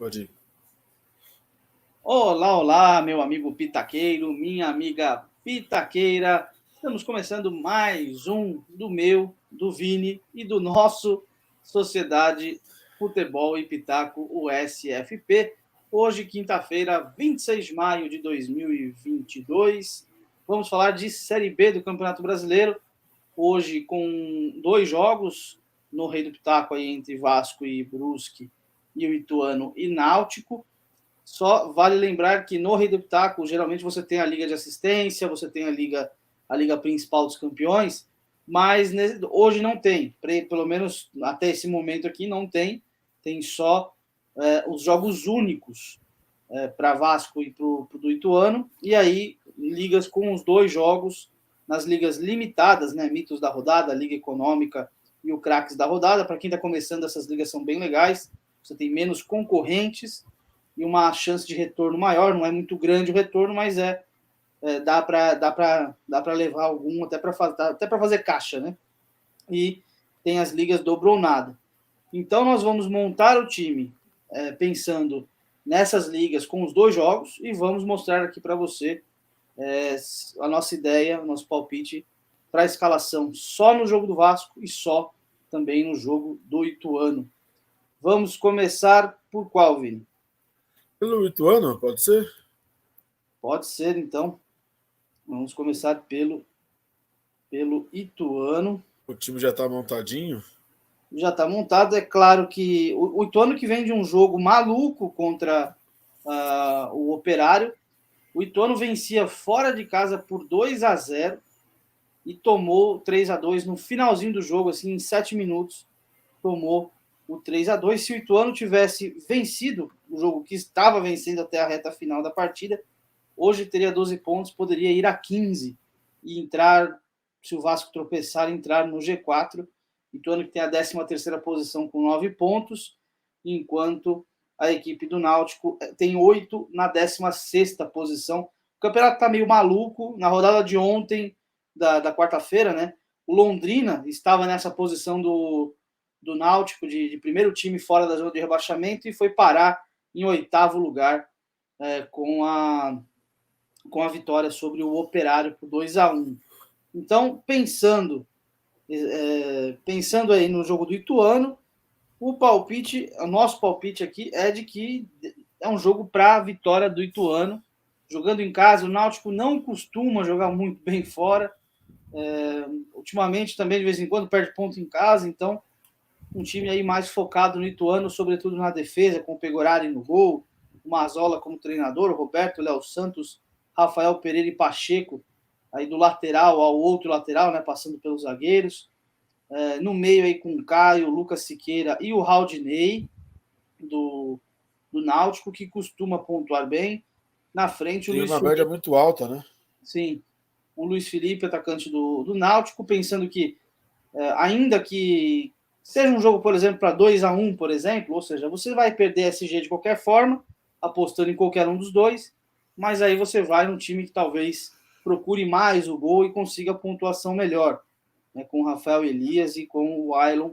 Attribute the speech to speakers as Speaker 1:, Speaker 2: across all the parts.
Speaker 1: Pode ir.
Speaker 2: Olá, olá, meu amigo pitaqueiro, minha amiga pitaqueira. Estamos começando mais um do meu, do Vini e do nosso Sociedade Futebol e Pitaco, o SFP. Hoje, quinta-feira, 26 de maio de 2022. Vamos falar de Série B do Campeonato Brasileiro. Hoje com 2 jogos no Rei do Pitaco aí entre Vasco e Brusque e o Ituano e Náutico. Só vale lembrar que no Rei do Pitaco, geralmente você tem a Liga de Assistência, você tem a liga principal dos campeões, mas hoje não tem. Pelo menos até esse momento aqui não tem. Tem só os jogos únicos para Vasco e para o do Ituano. E aí, ligas com os 2 jogos nas ligas limitadas, né? Mitos da rodada, Liga Econômica e o Craques da rodada. Para quem está começando, essas ligas são bem legais. Você tem menos concorrentes e uma chance de retorno maior. Não é muito grande o retorno, mas dá para levar algum até para fazer caixa, né? E tem as ligas dobro ou nada. Então nós vamos montar o time pensando nessas ligas com os 2 jogos e vamos mostrar aqui para você a nossa ideia, o nosso palpite para a escalação só no jogo do Vasco e só também no jogo do Ituano. Vamos começar por qual, Vini?
Speaker 1: Pelo Ituano, pode ser?
Speaker 2: Pode ser, então. Vamos começar pelo Ituano.
Speaker 1: O time já está montadinho?
Speaker 2: Já está montado. É claro que o Ituano que vem de um jogo maluco contra o Operário. O Ituano vencia fora de casa por 2-0 e tomou 3-2 no finalzinho do jogo, assim, em 7 minutos, tomou o 3-2. Se o Ituano tivesse vencido o jogo que estava vencendo até a reta final da partida, hoje teria 12 pontos, poderia ir a 15 e entrar, se o Vasco tropeçar, entrar no G4. Ituano que tem a 13ª posição com 9 pontos, enquanto a equipe do Náutico tem 8 na 16ª posição. O campeonato está meio maluco. Na rodada de ontem, da quarta-feira, né? O Londrina estava nessa posição do Náutico, de primeiro time fora da zona de rebaixamento, e foi parar em 8º lugar com a vitória sobre o Operário por 2-1. Então, pensando aí no jogo do Ituano, o nosso palpite aqui é de que é um jogo para a vitória do Ituano. Jogando em casa, o Náutico não costuma jogar muito bem fora. Ultimamente, também, de vez em quando, perde ponto em casa. Então, um time aí mais focado no Ituano, sobretudo na defesa, com o Pegorari no gol, o Mazola como treinador, o Roberto, Léo Santos, Rafael Pereira e Pacheco, aí do lateral ao outro lateral, né, passando pelos zagueiros. No meio aí com o Caio, o Lucas Siqueira e o Raudinei, do Náutico, que costuma pontuar bem. Na frente, o
Speaker 1: Tem
Speaker 2: Luiz
Speaker 1: uma média
Speaker 2: Felipe.
Speaker 1: muito alta, né?
Speaker 2: Sim, o Luiz Felipe, atacante do Náutico, pensando que, ainda que seja um jogo, por exemplo, para 2-1, por exemplo, ou seja, você vai perder SG de qualquer forma, apostando em qualquer um dos dois, mas aí você vai num time que talvez procure mais o gol e consiga pontuação melhor, né, com o Rafael Elias e com o Ailon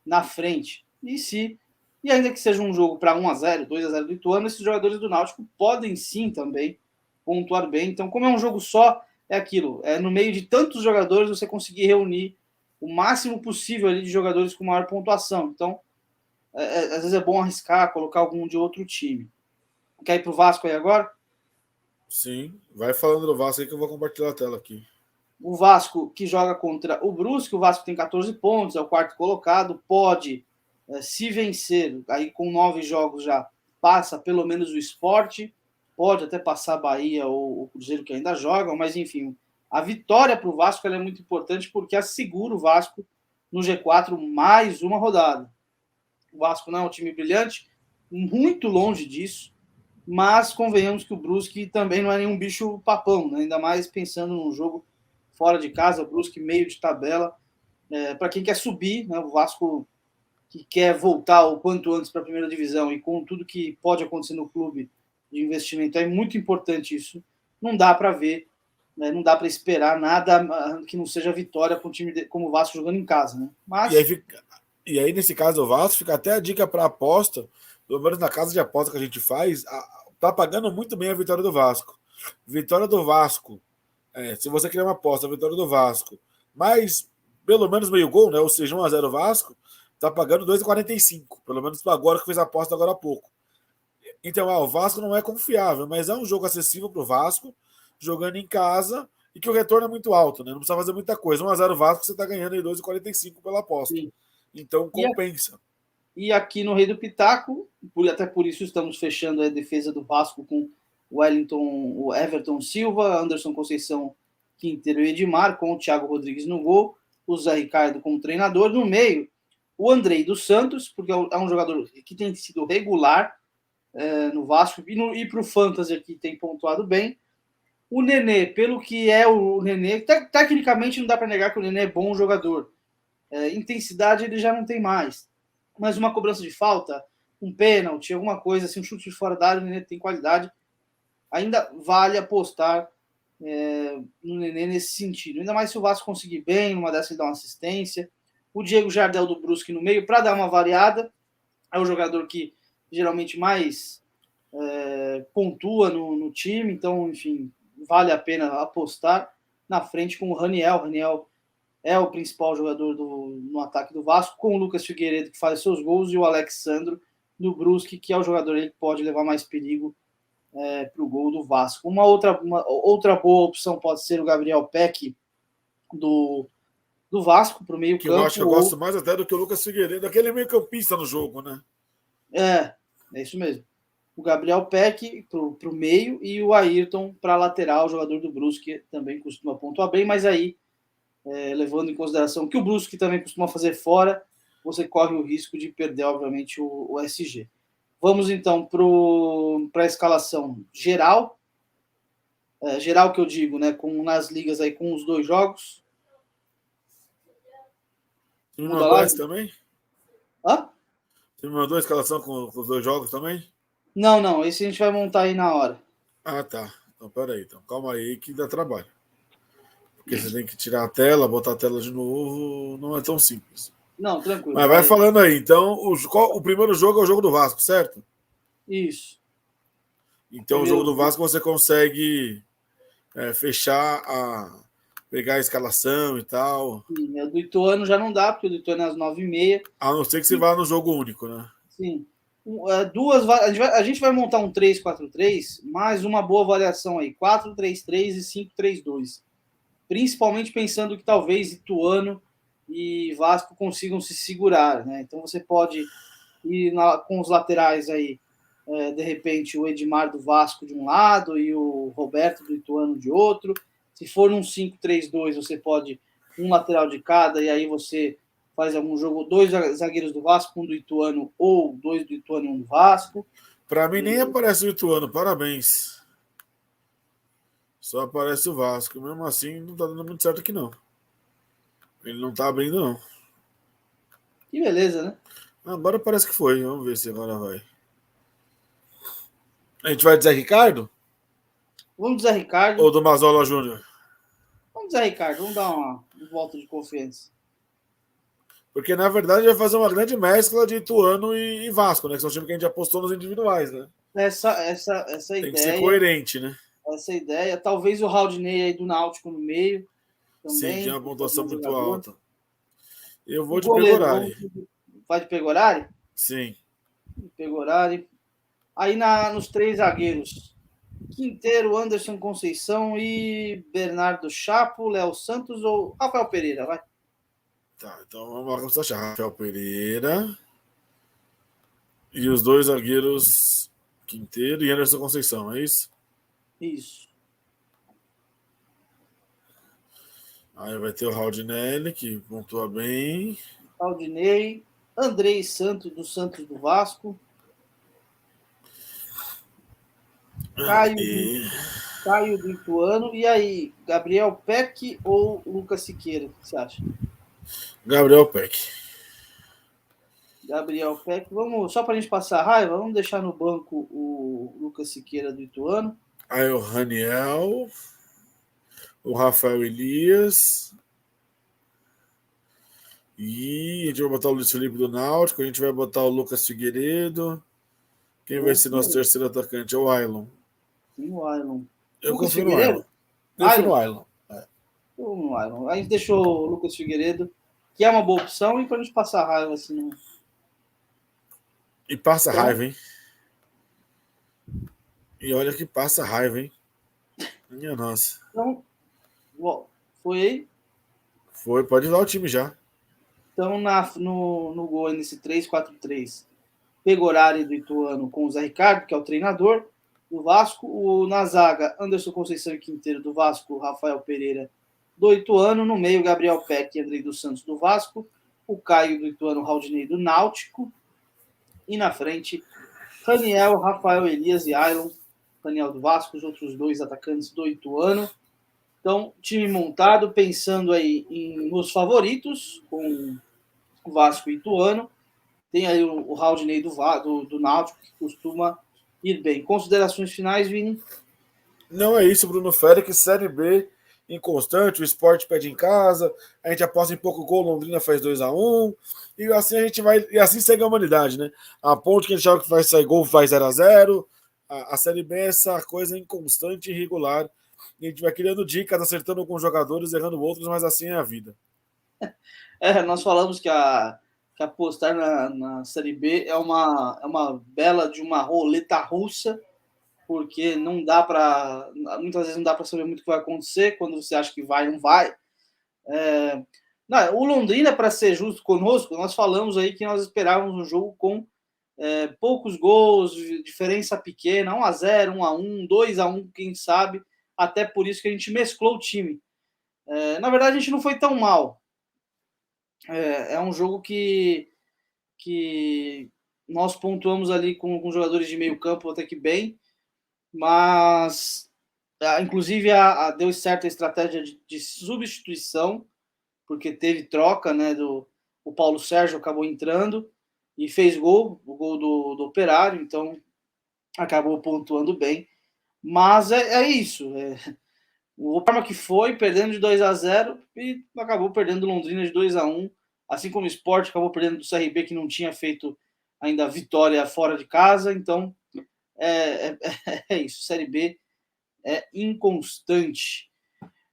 Speaker 2: na frente. E ainda que seja um jogo para 1-0, 2-0 do Ituano, esses jogadores do Náutico podem sim também pontuar bem. Então, como é um jogo só, é aquilo. No meio de tantos jogadores, você conseguir reunir o máximo possível ali de jogadores com maior pontuação. Então, às vezes é bom arriscar, colocar algum de outro time. Quer ir para o Vasco aí agora?
Speaker 1: Sim. Vai falando do Vasco aí que eu vou compartilhar a tela aqui.
Speaker 2: O Vasco que joga contra o Brusque, o Vasco tem 14 pontos, é o 4º colocado, pode, se vencer, aí com 9 jogos já passa pelo menos o Sport, pode até passar a Bahia ou o Cruzeiro que ainda jogam, mas enfim, a vitória para o Vasco é muito importante porque assegura o Vasco no G4 mais uma rodada. O Vasco não é um time brilhante, muito longe disso, mas convenhamos que o Brusque também não é nenhum bicho papão, né? Ainda mais pensando num jogo fora de casa, o Brusque meio de tabela. Para quem quer subir, né, o Vasco que quer voltar o quanto antes para a primeira divisão e com tudo que pode acontecer no clube de investimento, é muito importante isso. Não dá para ver, né, não dá para esperar nada que não seja vitória para um time como o Vasco jogando em casa. Né? Mas
Speaker 1: E aí, nesse caso, o Vasco fica até a dica para aposta pelo menos na casa de aposta que a gente faz, tá pagando muito bem a vitória do Vasco. Vitória do Vasco, se você criar uma aposta, a vitória do Vasco, mas pelo menos meio gol, né? Ou seja, 1-0 Vasco, tá pagando 2,45. Pelo menos agora que fez a aposta agora há pouco. Então, o Vasco não é confiável, mas é um jogo acessível para o Vasco, jogando em casa, e que o retorno é muito alto, né? Não precisa fazer muita coisa. 1-0 Vasco, você está ganhando aí 2,45 pela aposta. Sim. Então, compensa.
Speaker 2: E aqui no Rei do Pitaco, até por isso estamos fechando a defesa do Vasco com o Everton Silva, Anderson Conceição, Quinteiro e Edmar, com o Thiago Rodrigues no gol, o Zé Ricardo como treinador. No meio, o Andrei dos Santos, porque é um jogador que tem sido regular no Vasco, e para o Fantasy aqui tem pontuado bem. O Nenê, pelo que é o Nenê, tecnicamente não dá para negar que o Nenê é bom jogador. Intensidade ele já não tem mais. Mas uma cobrança de falta, um pênalti, alguma coisa, assim, um chute de fora da área, o Nenê tem qualidade. Ainda vale apostar no Nenê nesse sentido. Ainda mais se o Vasco conseguir bem, numa dessa ele dá uma assistência. O Diego Jardel do Brusque no meio, para dar uma variada. É o jogador que geralmente mais pontua no time, então, enfim, vale a pena apostar. Na frente com o Raniel. O Raniel é o principal jogador no ataque do Vasco, com o Lucas Figueiredo, que faz seus gols, e o Alexandro do Brusque, que é o jogador que pode levar mais perigo para o gol do Vasco. Uma outra boa opção pode ser o Gabriel Peck do Vasco para o meio campo.
Speaker 1: Que eu gosto mais até do que o Lucas Figueiredo, aquele meio campista no jogo, né?
Speaker 2: É isso mesmo. O Gabriel Peck para o meio e o Ayrton para a lateral, o jogador do Brusque também costuma pontuar bem, mas aí, levando em consideração que o Brusque também costuma fazer fora, você corre o risco de perder, obviamente, o SG. Vamos, então, para a escalação geral. Geral que eu digo, né? Nas ligas aí com os 2 jogos.
Speaker 1: Você me mandou esse também?
Speaker 2: Hã?
Speaker 1: Você me mandou a escalação com os 2 jogos também?
Speaker 2: Não. Esse a gente vai montar aí na hora.
Speaker 1: Ah, tá. Então, peraí. Então, calma aí que dá trabalho. Porque você tem que tirar a tela, botar a tela de novo. Não é tão simples.
Speaker 2: Não, tranquilo.
Speaker 1: Mas vai falando aí. Então, o primeiro jogo é o jogo do Vasco, certo?
Speaker 2: Isso.
Speaker 1: Então, o jogo do Vasco você consegue fechar pegar a escalação e tal.
Speaker 2: Sim, o do Ituano já não dá, porque o do Ituano é às 9h30.
Speaker 1: A não ser que você vá no jogo único, né?
Speaker 2: Sim. A gente vai montar um 3-4-3, mais uma boa variação aí, 4-3-3 e 5-3-2. Principalmente pensando que talvez Ituano e Vasco consigam se segurar, né? Então você pode ir com os laterais aí, de repente o Edmar do Vasco de um lado e o Roberto do Ituano de outro. Se for num 5-3-2, você pode um lateral de cada, e aí você faz algum jogo, 2 zagueiros do Vasco, um do Ituano, ou 2 do Ituano e um do Vasco.
Speaker 1: Para mim nem aparece o Ituano, parabéns. Só aparece o Vasco. Mesmo assim, não tá dando muito certo aqui, não. Ele não tá abrindo, não.
Speaker 2: Que beleza, né?
Speaker 1: Agora parece que foi. Vamos ver se agora vai. A gente vai de Zé Ricardo?
Speaker 2: Vamos de Zé Ricardo.
Speaker 1: Ou do Mazola Júnior?
Speaker 2: Vamos de Zé Ricardo. Vamos dar um voto de confiança.
Speaker 1: Porque, na verdade, vai fazer uma grande mescla de Ituano e Vasco, né? Que são os times que a gente apostou nos individuais, né?
Speaker 2: Essa
Speaker 1: Tem
Speaker 2: ideia.
Speaker 1: que ser coerente, né?
Speaker 2: Essa ideia. Talvez o Haldney aí do Náutico no meio. Também,
Speaker 1: sim, tem uma pontuação muito alta. Eu vou de
Speaker 2: Pegorari. Vai de Pegorari?
Speaker 1: Sim.
Speaker 2: Pegorari. Aí nos 3 zagueiros. Quinteiro, Anderson Conceição e Bernardo Chapo, Léo Santos ou Rafael Pereira, vai.
Speaker 1: Tá, então vamos lá começar a achar. Rafael Pereira. E os 2 zagueiros Quinteiro e Anderson Conceição, é isso?
Speaker 2: Isso.
Speaker 1: Aí vai ter o Haldney, que pontua bem.
Speaker 2: Haldney, Andrei Santos do Vasco. Caio do Ituano. E aí, Gabriel Peck ou Lucas Siqueira? O que você acha?
Speaker 1: Gabriel Peck.
Speaker 2: Gabriel Peck. Vamos, só para a gente passar a raiva, vamos deixar no banco o Lucas Siqueira do Ituano.
Speaker 1: Aí o Raniel. O Rafael Elias. E a gente vai botar o Luiz Felipe do Náutico. A gente vai botar o Lucas Figueiredo. Quem vai ser nosso terceiro atacante? É o Ailon.
Speaker 2: Sim, o Ailon.
Speaker 1: Eu
Speaker 2: Lucas
Speaker 1: confio no
Speaker 2: Figueiredo?
Speaker 1: Ailon. Eu fui no Ailon.
Speaker 2: O Ailon. A gente deixou o Lucas Figueiredo, que é uma boa opção, e para a gente passar raiva assim. Não...
Speaker 1: E passa
Speaker 2: Então,
Speaker 1: raiva, hein? E olha que passa raiva, hein? Minha nossa.
Speaker 2: então foi aí.
Speaker 1: Foi, pode dar o time já.
Speaker 2: Então, no gol, nesse 3-4-3, Pegorari do Ituano com o Zé Ricardo, que é o treinador do Vasco. Na zaga, Anderson Conceição e Quinteiro do Vasco, Rafael Pereira do Ituano. No meio, Gabriel Peck e Andrei dos Santos do Vasco. O Caio do Ituano, Raudinei do Náutico. E na frente, Raniel, Rafael Elias e Ailon. Raniel do Vasco, os outros dois atacantes do Ituano. Então, time montado, pensando aí nos favoritos, com o Vasco e Ituano. Tem aí o Raudinei do Náutico, que costuma ir bem. Considerações finais, Vini?
Speaker 1: Não é isso, Bruno Félix. Série B inconstante, o Sport pede em casa, a gente aposta em pouco gol, Londrina faz 2-1, e assim a gente vai, e assim segue a humanidade, né? A Ponte que a gente acha que vai sair gol faz 0-0. A Série B é essa coisa inconstante e irregular. E a gente vai criando dicas, acertando alguns jogadores, errando outros, mas assim é a vida.
Speaker 2: Nós falamos que apostar na Série B é uma bela de uma roleta russa, porque não dá para, muitas vezes não dá para saber muito o que vai acontecer, quando você acha que vai, não vai. O Londrina, para ser justo conosco, nós falamos aí que nós esperávamos um jogo com poucos gols, diferença pequena, 1-0, 1-1, 2-1, quem sabe, até por isso que a gente mesclou o time. Na verdade, a gente não foi tão mal. É um jogo que nós pontuamos ali com jogadores de meio campo até que bem, mas inclusive deu certo a estratégia de substituição, porque teve troca, né? O Paulo Sérgio acabou entrando e fez o gol do Operário, então acabou pontuando bem. Mas é isso. O Parma que foi, perdendo de 2-0 e acabou perdendo Londrina de 2-1, assim como o Sport acabou perdendo do CRB, que não tinha feito ainda vitória fora de casa. Então, é isso. Série B é inconstante.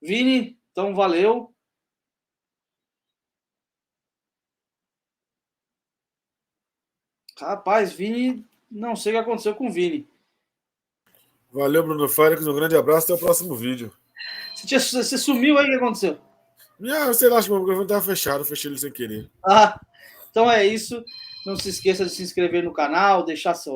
Speaker 2: Vini, então valeu. Rapaz, Vini, não sei o que aconteceu com o Vini.
Speaker 1: Valeu, Bruno Félix. Um grande abraço. Até o próximo vídeo.
Speaker 2: Você sumiu aí, o que aconteceu?
Speaker 1: Sei lá, acho que o microfone estava fechado. Fechei ele sem querer.
Speaker 2: Então é isso. Não se esqueça de se inscrever no canal, deixa seu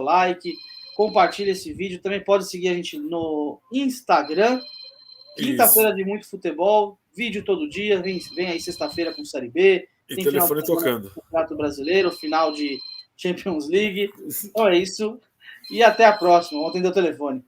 Speaker 2: like, compartilha esse vídeo. Também pode seguir a gente no Instagram. Quinta-feira de muito futebol, vídeo todo dia. Vem aí sexta-feira com Série B.
Speaker 1: E
Speaker 2: tem
Speaker 1: telefone tocando.
Speaker 2: Campeonato Brasileiro, final de Champions League. Então é isso. E até a próxima. Vamos atender o telefone.